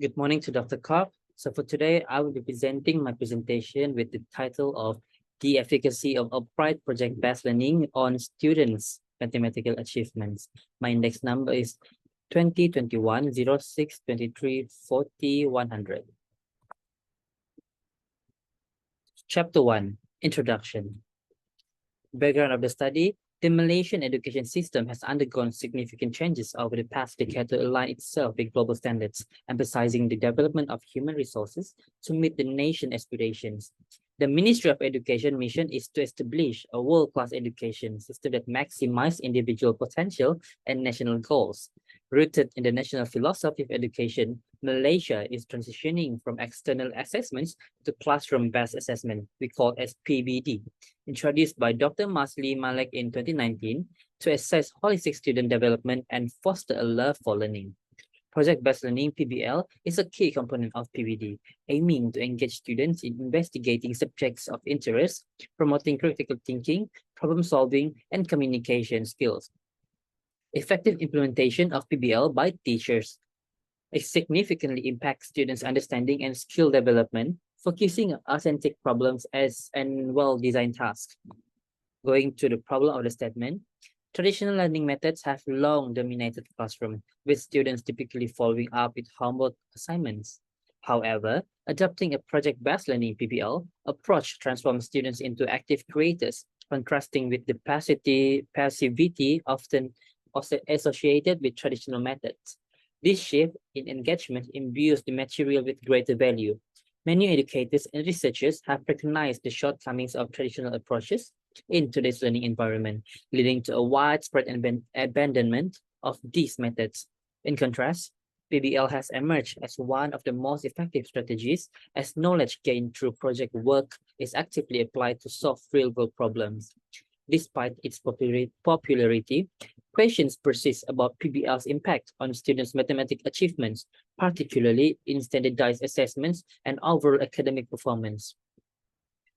Good morning to Dr. Kopp. So for today, I will be presenting my presentation with the title of The Efficacy of Applied Project-Based Learning on Students' Mathematical Achievements. My index number is 2021-06-23-40-100. Chapter 1, Introduction. Background of the study: the Malaysian education system has undergone significant changes over the past decade to align itself with global standards, emphasizing the development of human resources to meet the nation's aspirations. The Ministry of Education mission is to establish a world-class education system that maximizes individual potential and national goals. Rooted in the national philosophy of education, Malaysia is transitioning from external assessments to classroom-based assessment, we call as PBD, introduced by Dr. Masli Malek in 2019 to assess holistic student development and foster a love for learning. Project-based learning (PBL) is a key component of PBD, aiming to engage students in investigating subjects of interest, promoting critical thinking, problem-solving, and communication skills. Effective implementation of PBL by teachers. It significantly impacts students' understanding and skill development, focusing on authentic problems as and well-designed tasks. Going to the problem of the statement, traditional learning methods have long dominated classroom, with students typically following up with homework assignments. However, adopting a project-based learning (PBL) approach transforms students into active creators, contrasting with the passivity often associated with traditional methods. This shift in engagement imbues the material with greater value. Many educators and researchers have recognized the shortcomings of traditional approaches in today's learning environment, leading to a widespread abandonment of these methods. In contrast, PBL has emerged as one of the most effective strategies as knowledge gained through project work is actively applied to solve real-world problems. Despite its popularity, questions persist about PBL's impact on students' mathematical achievements, particularly in standardized assessments and overall academic performance.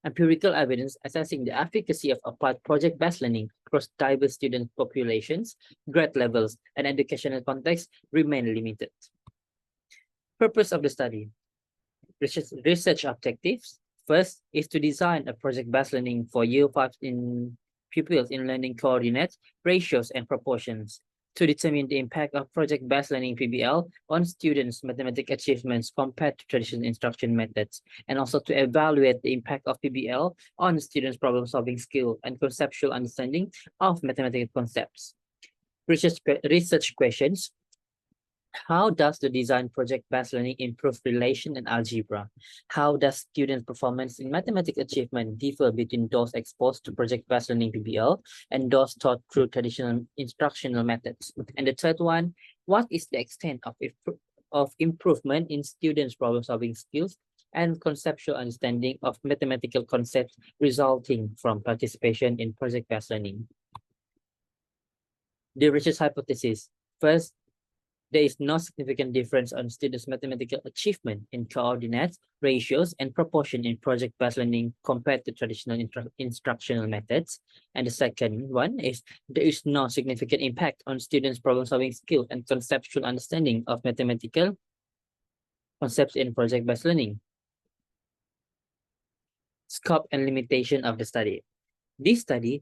Empirical evidence assessing the efficacy of applied project-based learning across diverse student populations, grade levels, and educational contexts remain limited. Purpose of the study. Research objectives. First is to design a project-based learning for year 5 in pupils in learning coordinates, ratios, and proportions. To determine the impact of project-based learning (PBL) on students' mathematical achievements compared to traditional instruction methods, and also to evaluate the impact of PBL on students' problem-solving skill and conceptual understanding of mathematical concepts. Research questions. How does the design project-based learning improve relation and algebra? How does student performance in mathematical achievement differ between those exposed to project-based learning (PBL) and those taught through traditional instructional methods? And the third one, what is the extent of improvement in students' problem-solving skills and conceptual understanding of mathematical concepts resulting from participation in project-based learning? The research hypothesis. First, there is no significant difference on students' mathematical achievement in coordinates, ratios, and proportion in project-based learning compared to traditional instructional methods. And the second one is there is no significant impact on students' problem-solving skill and conceptual understanding of mathematical concepts in project-based learning. Scope and limitation of the study. This study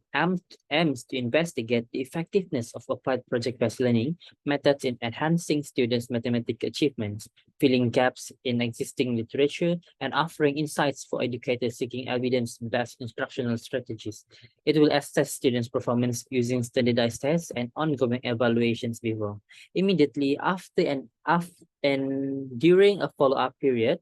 aims to investigate the effectiveness of applied project-based learning methods in enhancing students' mathematical achievements, filling gaps in existing literature, and offering insights for educators seeking evidence-based instructional strategies. It will assess students' performance using standardized tests and ongoing evaluations before, immediately after and during a follow-up period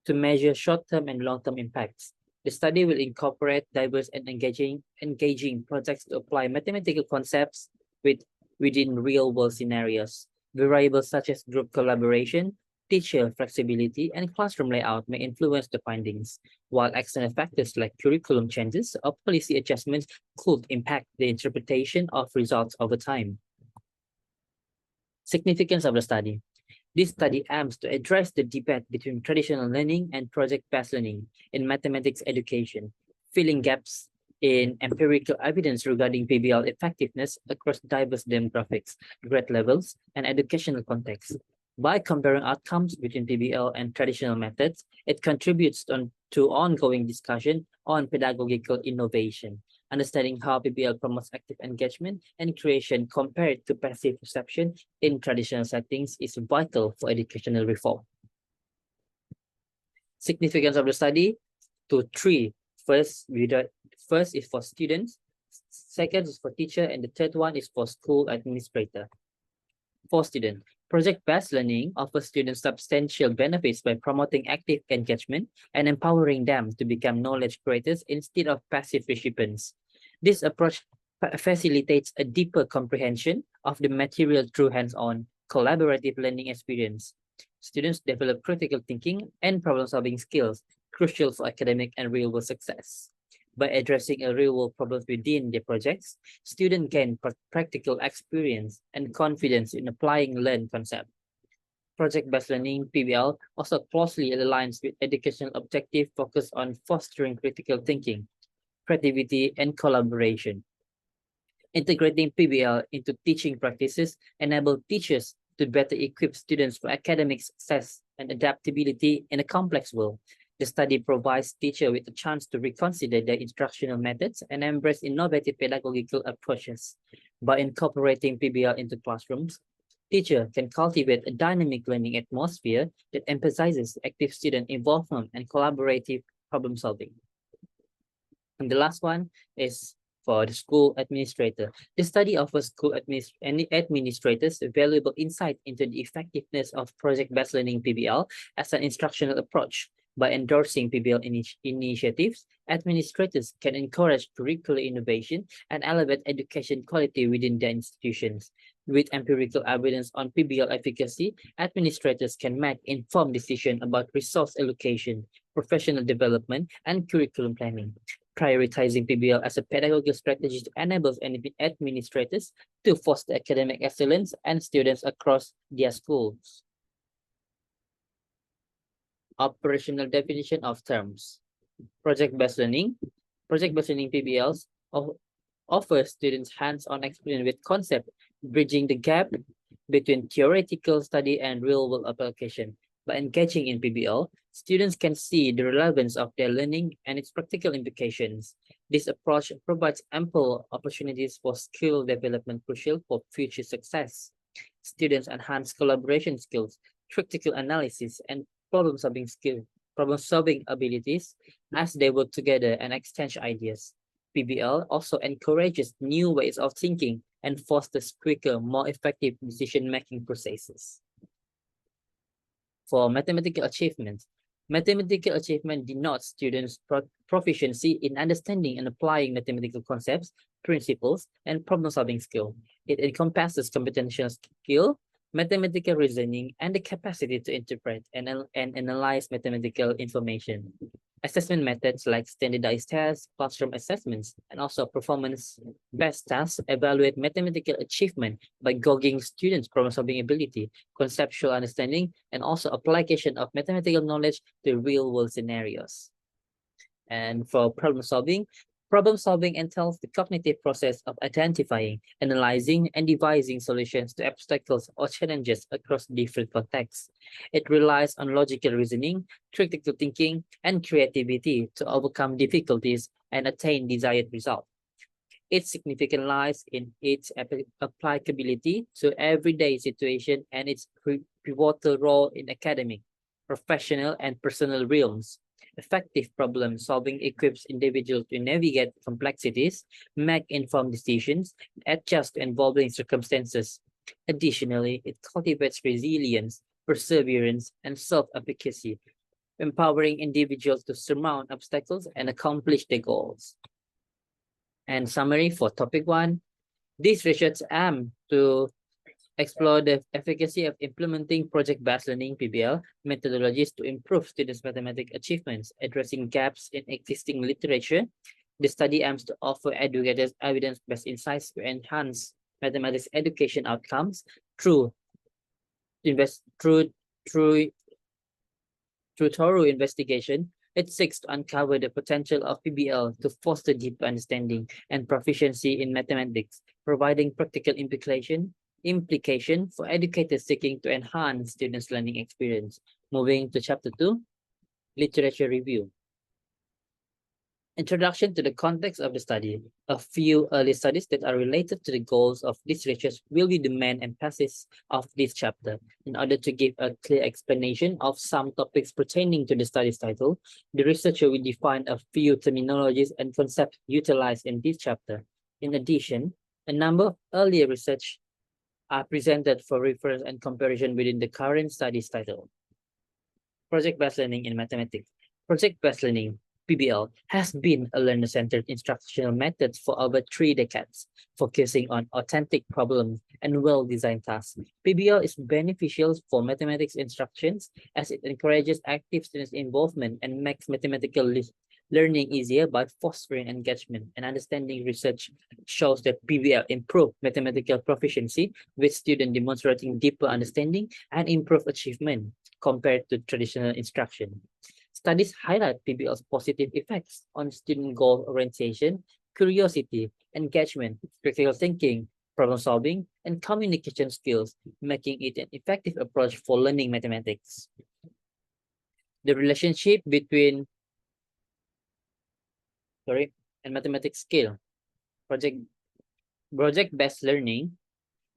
to measure short-term and long-term impacts. The study will incorporate diverse and engaging projects to apply mathematical concepts within real-world scenarios. Variables such as group collaboration, teacher flexibility, and classroom layout may influence the findings, while external factors like curriculum changes or policy adjustments could impact the interpretation of results over time. Significance of the study. This study aims to address the debate between traditional learning and project-based learning in mathematics education, filling gaps in empirical evidence regarding PBL effectiveness across diverse demographics, grade levels, and educational contexts. By comparing outcomes between PBL and traditional methods, it contributes to ongoing discussion on pedagogical innovation, understanding how PBL promotes active engagement and creation compared to passive perception in traditional settings is vital for educational reform. Significance of the study to three. First is for students, second is for teacher, and the third one is for school administrator. For students, project-based learning offers students substantial benefits by promoting active engagement and empowering them to become knowledge creators instead of passive recipients. This approach facilitates a deeper comprehension of the material through hands-on, collaborative learning experience. Students develop critical thinking and problem-solving skills, crucial for academic and real-world success. By addressing a real-world problems within their projects, students gain practical experience and confidence in applying learned concepts. Project-based learning (PBL) also closely aligns with educational objective focused on fostering critical thinking, creativity, and collaboration. Integrating PBL into teaching practices enable teachers to better equip students for academic success and adaptability in a complex world. The study provides teachers with a chance to reconsider their instructional methods and embrace innovative pedagogical approaches. By incorporating PBL into classrooms, teachers can cultivate a dynamic learning atmosphere that emphasizes active student involvement and collaborative problem solving. And the last one is for the school administrator. The study offers school administrators valuable insight into the effectiveness of project-based learning (PBL) as an instructional approach. By endorsing PBL initiatives, administrators can encourage curricular innovation and elevate education quality within their institutions. With empirical evidence on PBL efficacy, administrators can make informed decisions about resource allocation, professional development, and curriculum planning. Prioritizing PBL as a pedagogical strategy enables administrators to foster academic excellence and students across their schools. Operational definition of terms. Project-based learning. Project-based learning (PBLs) offer students hands-on experience with concept, bridging the gap between theoretical study and real-world application. By engaging in PBL, students can see the relevance of their learning and its practical implications. This approach provides ample opportunities for skill development crucial for future success. Students enhance collaboration skills, critical analysis, and problem-solving abilities as they work together and exchange ideas. PBL also encourages new ways of thinking and fosters quicker, more effective decision-making processes. For mathematical achievement denotes students' proficiency in understanding and applying mathematical concepts, principles, and problem-solving skill. It encompasses computational skill, mathematical reasoning, and the capacity to interpret and analyze mathematical information. Assessment methods like standardized tests, classroom assessments, and also performance-based tests evaluate mathematical achievement by gauging students' problem-solving ability, conceptual understanding, and also application of mathematical knowledge to real-world scenarios. And for problem solving entails the cognitive process of identifying, analyzing, and devising solutions to obstacles or challenges across different contexts. It relies on logical reasoning, critical thinking, and creativity to overcome difficulties and attain desired results. Its significance lies in its applicability to everyday situation and its pivotal role in academic, professional, and personal realms. Effective problem solving equips individuals to navigate complexities, make informed decisions, and adjust to evolving circumstances. Additionally, it cultivates resilience, perseverance, and self-efficacy, empowering individuals to surmount obstacles and accomplish their goals. And summary for topic 1, this research aims to explore the efficacy of implementing project-based learning (PBL) methodologies to improve students' mathematical achievements, addressing gaps in existing literature. The study aims to offer educators evidence-based insights to enhance mathematics education outcomes through thorough investigation. It seeks to uncover the potential of PBL to foster deep understanding and proficiency in mathematics, providing practical implication implication for educators seeking to enhance students' learning experience. Moving to chapter 2, literature review. Introduction to the context of the study. A few early studies that are related to the goals of this research will be the main emphasis of this chapter. In order to give a clear explanation of some topics pertaining to the study's title, the researcher will define a few terminologies and concepts utilized in this chapter. In addition, a number of earlier research are presented for reference and comparison within the current study's title. Project-based learning in mathematics. Project-based learning, PBL, has been a learner-centered instructional method for over 3 decades, focusing on authentic problems and well-designed tasks. PBL is beneficial for mathematics instructions as it encourages active students' involvement and makes mathematical learning easier by fostering engagement and understanding. Research shows that PBL improve mathematical proficiency, with students demonstrating deeper understanding and improved achievement compared to traditional instruction. Studies highlight PBL's positive effects on student goal orientation, curiosity, engagement, critical thinking, problem solving, and communication skills, making it an effective approach for learning mathematics. The relationship between and mathematics skill. Project-based learning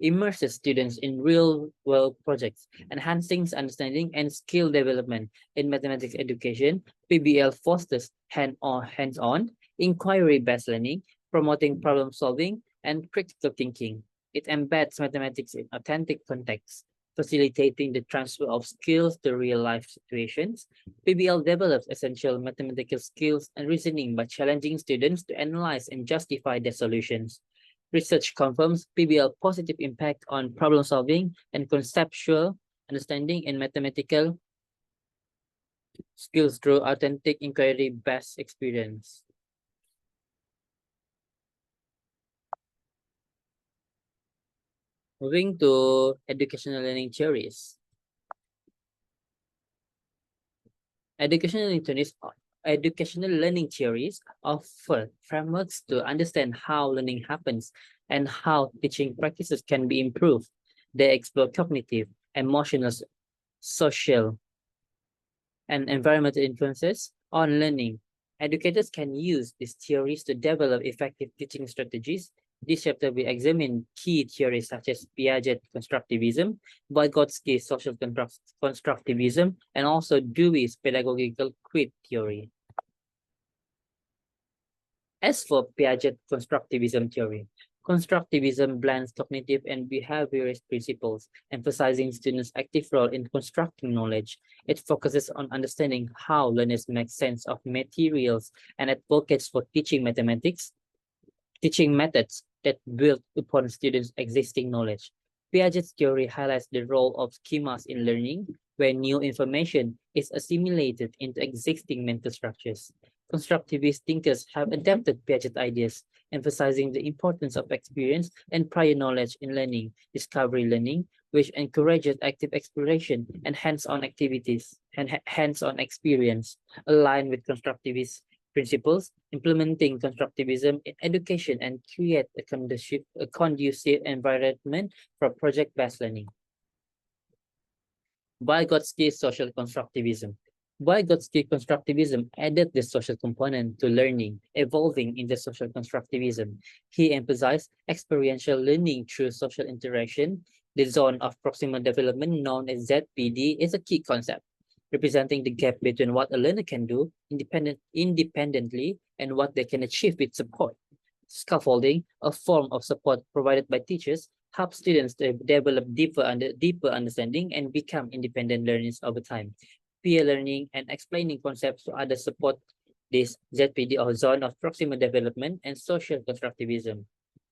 immerses students in real-world projects, enhancing understanding and skill development. In mathematics education, PBL fosters hands-on, inquiry-based learning, promoting problem solving and critical thinking. It embeds mathematics in authentic contexts, facilitating the transfer of skills to real-life situations. PBL develops essential mathematical skills and reasoning by challenging students to analyze and justify their solutions. Research confirms PBL positive impact on problem solving and conceptual understanding in mathematical skills through authentic inquiry-based experience. Moving to educational learning theories. Educational learning theories offer frameworks to understand how learning happens and how teaching practices can be improved. They explore cognitive, emotional, social, and environmental influences on learning. Educators can use these theories to develop effective teaching strategies. This chapter will examine key theories such as Piaget constructivism, Vygotsky social constructivism, and also Dewey's pedagogical quid theory. As for Piaget constructivism theory, constructivism blends cognitive and behaviorist principles, emphasizing students' active role in constructing knowledge. It focuses on understanding how learners make sense of materials and advocates for teaching methods that build upon students' existing knowledge. Piaget's theory highlights the role of schemas in learning, where new information is assimilated into existing mental structures. Constructivist thinkers have adapted Piaget ideas, emphasizing the importance of experience and prior knowledge in learning, discovery learning, which encourages active exploration and hands-on activities and hands-on experience, aligned with constructivist principles. Implementing constructivism in education and create a conducive environment for project-based learning. Vygotsky social constructivism. Vygotsky constructivism added the social component to learning, evolving into social constructivism. He emphasized experiential learning through social interaction. The zone of proximal development, known as ZPD, is a key concept, representing the gap between what a learner can do independently and what they can achieve with support. Scaffolding, a form of support provided by teachers, helps students to develop deeper understanding and become independent learners over time. Peer learning and explaining concepts to others support this ZPD, or zone of proximal development, and social constructivism.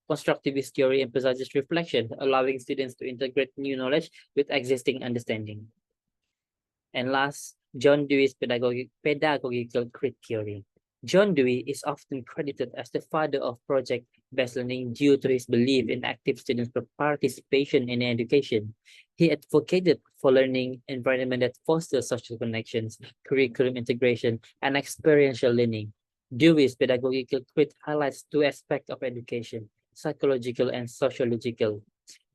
Constructivist theory emphasizes reflection, allowing students to integrate new knowledge with existing understanding. And last, John Dewey's pedagogical crit theory. John Dewey is often credited as the father of project-based learning due to his belief in active student participation in education. He advocated for learning environment that fosters social connections, curriculum integration, and experiential learning. Dewey's pedagogical crit highlights two aspects of education: psychological and sociological.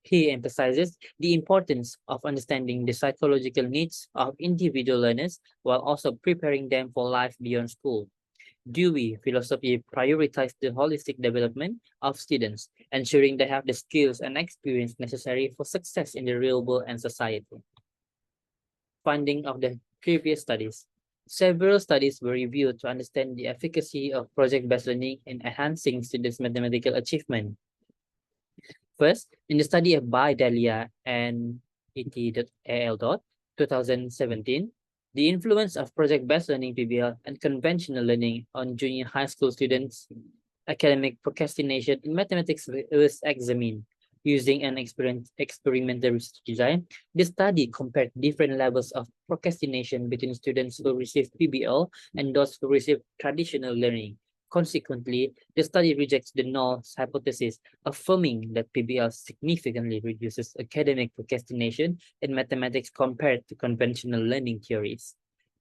He emphasizes the importance of understanding the psychological needs of individual learners while also preparing them for life beyond school. Dewey philosophy prioritizes the holistic development of students, ensuring they have the skills and experience necessary for success in the real world and society. Funding of the previous studies. Several studies were reviewed to understand the efficacy of project-based learning in enhancing students' mathematical achievement. First, in the study of Bai Dalia and et.al. 2017, the influence of project-based learning (PBL) and conventional learning on junior high school students' academic procrastination in mathematics was examined. Using an experimental research design, the study compared different levels of procrastination between students who received PBL and those who received traditional learning. Consequently, the study rejects the null hypothesis, affirming that PBL significantly reduces academic procrastination in mathematics compared to conventional learning theories.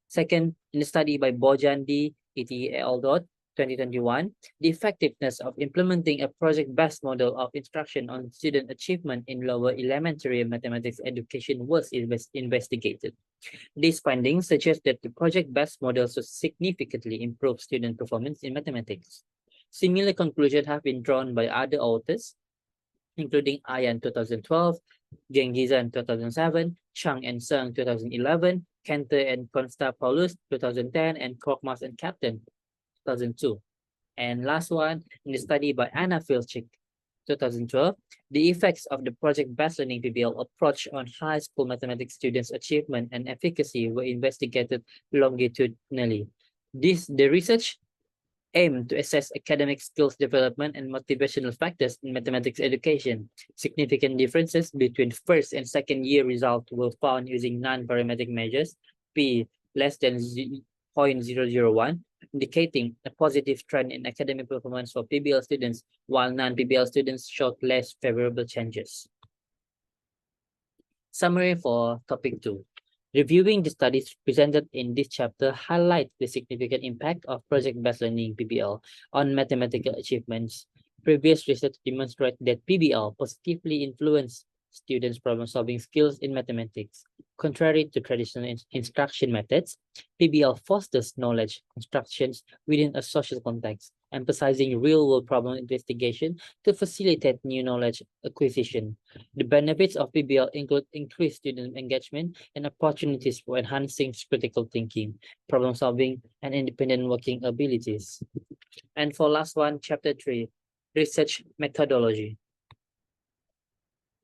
Second, in a study by Bojandi et al. 2021, the effectiveness of implementing a project-based model of instruction on student achievement in lower elementary mathematics education was investigated. These findings suggest that the project-based models will significantly improve student performance in mathematics. Similar conclusions have been drawn by other authors, including Ayan 2012, Gengizan 2007, Chang and Sung 2011, Kenter and Konstapoulos 2010, and Korkmaz and Captain 2002. And last one, in the study by Anna Filchik 2012, the effects of the project-based learning PBL approach on high school mathematics students' achievement and efficacy were investigated longitudinally. The research aimed to assess academic skills development and motivational factors in mathematics education. Significant differences between first and second year results were found using non-parametric measures, p less than 0.001, indicating a positive trend in academic performance for PBL students, while non-PBL students showed less favorable changes. Summary for topic 2. Reviewing the studies presented in this chapter highlight the significant impact of project-based learning (PBL) on mathematical achievements. Previous research demonstrates that PBL positively influenced students' problem-solving skills in mathematics. Contrary to traditional instruction methods, PBL fosters knowledge constructions within a social context, emphasizing real-world problem investigation to facilitate new knowledge acquisition. The benefits of PBL include increased student engagement and opportunities for enhancing critical thinking, problem solving, and independent working abilities. And for last one, chapter 3, research methodology.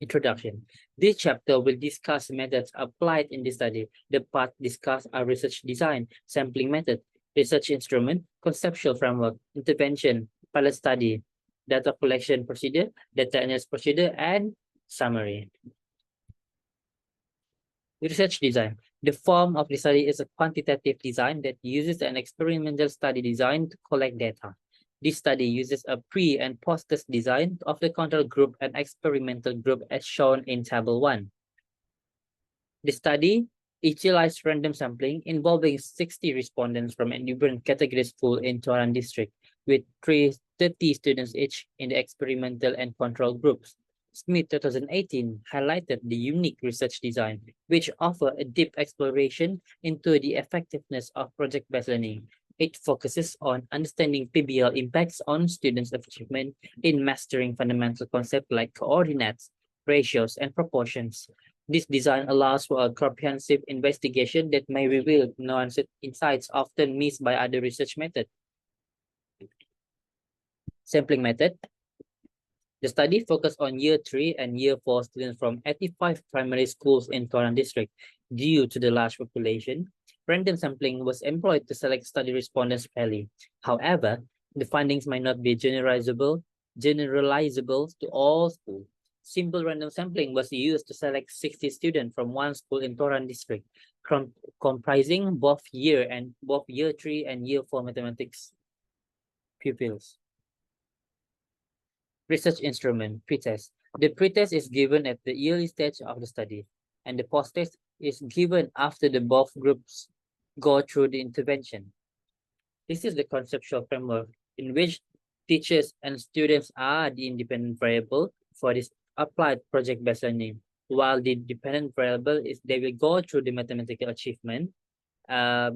Introduction. This chapter will discuss methods applied in the study. The part discussed are research design, sampling method, research instrument, conceptual framework, intervention, pilot study, data collection procedure, data analysis procedure, and summary. Research design. The form of the study is a quantitative design that uses an experimental study design to collect data. This study uses a pre- and post-test design of the control group and experimental group as shown in Table 1. The study utilized random sampling involving 60 respondents from a different category school in Tuaran district, with 30 students each in the experimental and control groups. Smith 2018 highlighted the unique research design, which offer a deep exploration into the effectiveness of project-based learning. It focuses on understanding PBL impacts on students' achievement in mastering fundamental concepts like coordinates, ratios, and proportions. This design allows for a comprehensive investigation that may reveal nuanced insights often missed by other research methods. Sampling method. The study focused on Year 3 and Year 4 students from 85 primary schools in Tuaran district. Due to the large population, random sampling was employed to select study respondents fairly. However, the findings might not be generalizable to all schools. Simple random sampling was used to select 60 students from one school in Tuaran district, comprising both Year 3 and Year 4 mathematics pupils. Research instrument, pretest. The pretest is given at the early stage of the study, and the post-test is given after the both groups go through the intervention. This is the conceptual framework in which teachers and students are the independent variable for this applied project-based learning. While the dependent variable is they will go through the mathematical achievement, that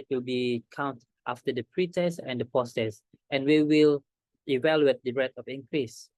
will be count after the pre-test and the post-test, and we will evaluate the rate of increase.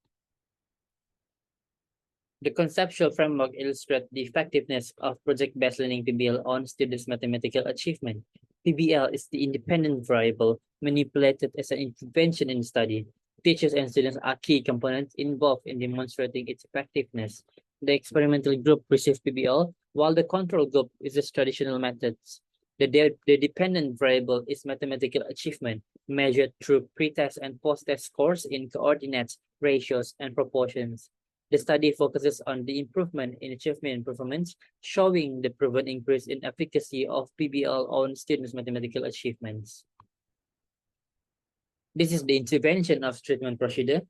The conceptual framework illustrates the effectiveness of project-based learning PBL on students' mathematical achievement. PBL is the independent variable manipulated as an intervention in study. Teachers and students are key components involved in demonstrating its effectiveness. The experimental group receives PBL, while the control group uses traditional methods. The dependent variable is mathematical achievement, measured through pre-test and post-test scores in coordinates, ratios, and proportions. The study focuses on the improvement in achievement and performance, showing the proven increase in efficacy of PBL on students' mathematical achievements. This is the intervention of treatment procedure,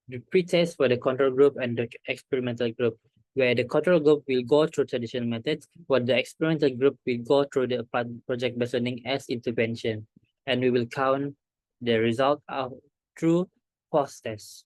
the pretest for the control group and the experimental group, where the control group will go through traditional methods, while the experimental group will go through the applied project-based learning as intervention, and we will count the result of through post-test.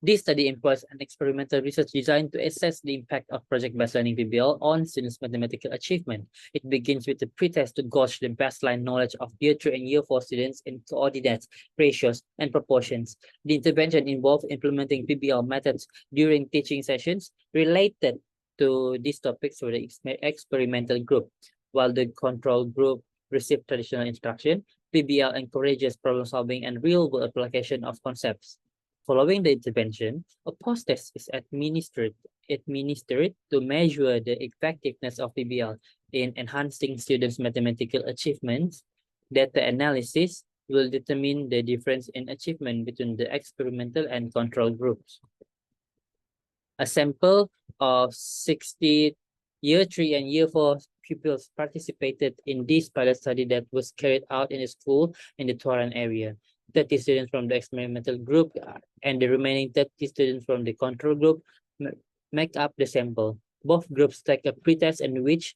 This study employs an experimental research designed to assess the impact of project-based learning PBL on students' mathematical achievement. It begins with the pretest to gauge the baseline knowledge of Year 3 and Year 4 students in coordinates, ratios, and proportions. The intervention involved implementing PBL methods during teaching sessions related to these topics for the experimental group, while the control group received traditional instruction. PBL encourages problem-solving and real-world application of concepts. Following the intervention, a post-test is administered to measure the effectiveness of PBL in enhancing students' mathematical achievements. Data analysis will determine the difference in achievement between the experimental and control groups. A sample of 60 Year 3 and Year 4 pupils participated in this pilot study that was carried out in a school in the Tuaran area. 30 students from the experimental group and the remaining 30 students from the control group make up the sample. Both groups take a pretest in which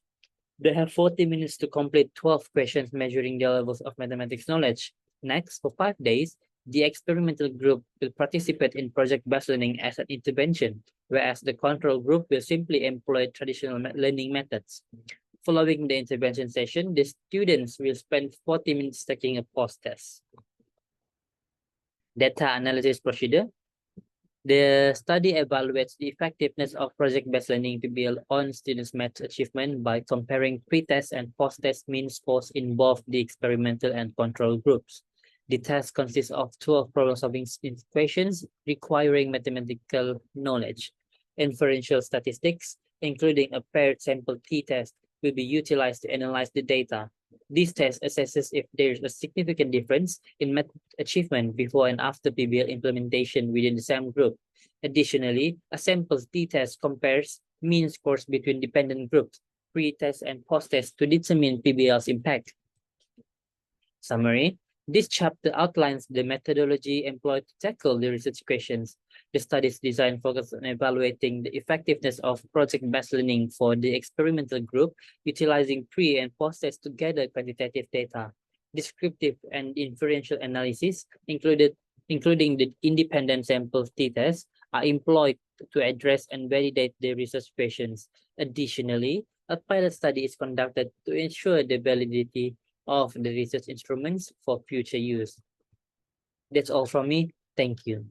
they have 40 minutes to complete 12 questions measuring their levels of mathematics knowledge. Next, for 5 days, the experimental group will participate in project-based learning as an intervention, whereas the control group will simply employ traditional learning methods. Following the intervention session, the students will spend 40 minutes taking a post-test. Data analysis procedure. The study evaluates the effectiveness of project-based learning PBL on students' math achievement by comparing pre-test and post-test mean scores in both the experimental and control groups. The test consists of 12 problem-solving questions requiring mathematical knowledge. Inferential statistics, including a paired sample t-test, will be utilized to analyze the data. This test assesses if there is a significant difference in math achievement before and after PBL implementation within the same group. Additionally, a sample t-test compares mean scores between dependent groups, pre-test and post-test to determine PBL's impact. Summary. This chapter outlines the methodology employed to tackle the research questions. The study's design focuses on evaluating the effectiveness of project-based learning for the experimental group, utilizing pre- and post-test to gather quantitative data. Descriptive and inferential analysis, including the independent sample t-test, are employed to address and validate the research questions. Additionally, a pilot study is conducted to ensure the validity of the research instruments for future use. That's all from me. Thank you.